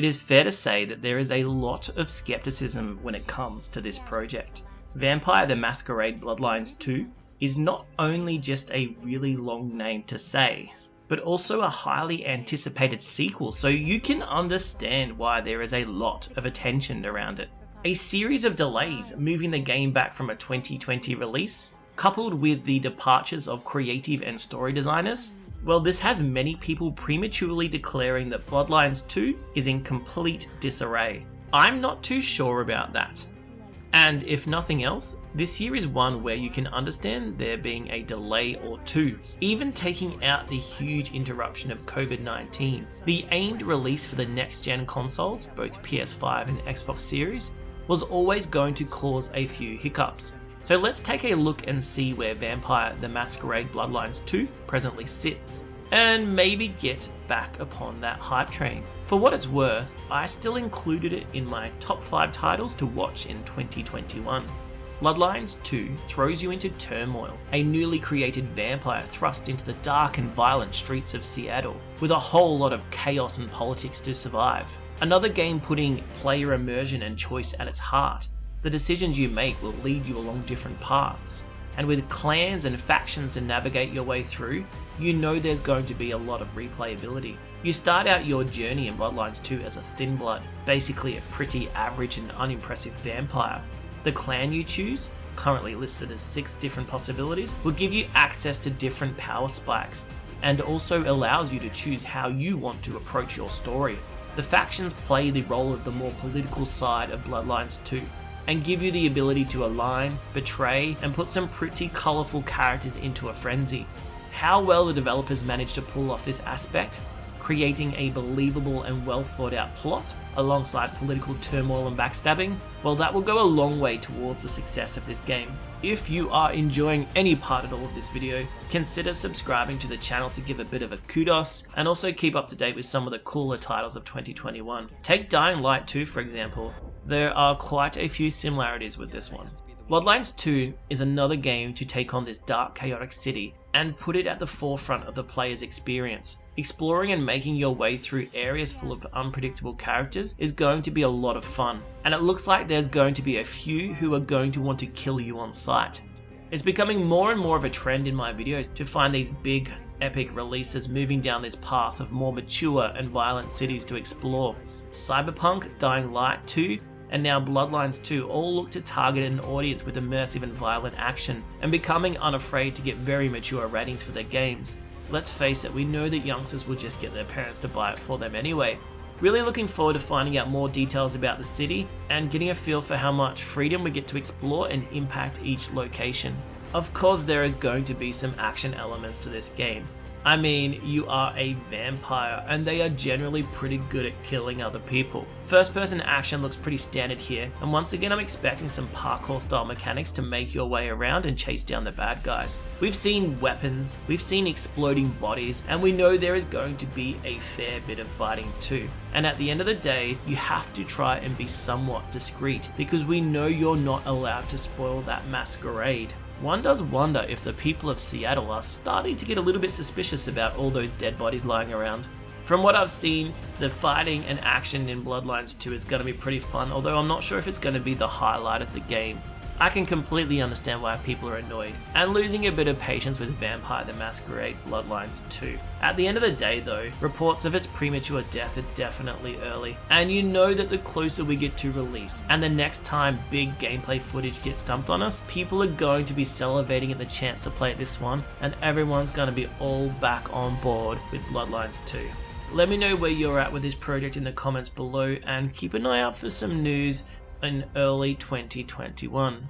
it is fair to say that there is a lot of skepticism when it comes to this project. Vampire the Masquerade Bloodlines 2 is not only just a really long name to say, but also a highly anticipated sequel, so you can understand why there is a lot of attention around it. A series of delays moving the game back from a 2020 release, coupled with the departures of creative and story designers, well, this has many people prematurely declaring that Bloodlines 2 is in complete disarray. I'm not too sure about that. And if nothing else, this year is one where you can understand there being a delay or two, even taking out the huge interruption of COVID-19. The aimed release for the next-gen consoles, both PS5 and Xbox Series, was always going to cause a few hiccups. So let's take a look and see where Vampire the Masquerade Bloodlines 2 presently sits, and maybe get back upon that hype train. For what it's worth, I still included it in my top 5 titles to watch in 2021. Bloodlines 2 throws you into turmoil, a newly created vampire thrust into the dark and violent streets of Seattle, with a whole lot of chaos and politics to survive. Another game putting player immersion and choice at its heart. The decisions you make will lead you along different paths, and with clans and factions to navigate your way through, you know there's going to be a lot of replayability. You start out your journey in Bloodlines 2 as a thin blood, basically a pretty average and unimpressive vampire. The clan you choose, currently listed as 6 different possibilities, will give you access to different power spikes, and also allows you to choose how you want to approach your story. The factions play the role of the more political side of Bloodlines 2, and give you the ability to align, betray, and put some pretty colourful characters into a frenzy. How well the developers managed to pull off this aspect, creating a believable and well thought out plot alongside political turmoil and backstabbing, well, that will go a long way towards the success of this game. If you are enjoying any part at all of this video, consider subscribing to the channel to give a bit of a kudos, and also keep up to date with some of the cooler titles of 2021. Take Dying Light 2 for example. There are quite a few similarities with this one. Bloodlines 2 is another game to take on this dark, chaotic city and put it at the forefront of the player's experience. Exploring and making your way through areas full of unpredictable characters is going to be a lot of fun, and it looks like there's going to be a few who are going to want to kill you on sight. It's becoming more and more of a trend in my videos to find these big, epic releases moving down this path of more mature and violent cities to explore. Cyberpunk, Dying Light 2, and now Bloodlines 2 all look to target an audience with immersive and violent action, and becoming unafraid to get very mature ratings for their games. Let's face it, we know that youngsters will just get their parents to buy it for them anyway. Really looking forward to finding out more details about the city, and getting a feel for how much freedom we get to explore and impact each location. Of course there is going to be some action elements to this game. I mean, you are a vampire, and they are generally pretty good at killing other people. First person action looks pretty standard here, and once again I'm expecting some parkour style mechanics to make your way around and chase down the bad guys. We've seen weapons, we've seen exploding bodies, and we know there is going to be a fair bit of biting too. And at the end of the day, you have to try and be somewhat discreet, because we know you're not allowed to spoil that masquerade. One does wonder if the people of Seattle are starting to get a little bit suspicious about all those dead bodies lying around. From what I've seen, the fighting and action in Bloodlines 2 is going to be pretty fun, although I'm not sure if it's going to be the highlight of the game. I can completely understand why people are annoyed, and losing a bit of patience with Vampire the Masquerade Bloodlines 2. At the end of the day though, reports of its premature death are definitely early, and you know that the closer we get to release, and the next time big gameplay footage gets dumped on us, people are going to be salivating at the chance to play this one, and everyone's going to be all back on board with Bloodlines 2. Let me know where you're at with this project in the comments below, and keep an eye out for some news in early 2021.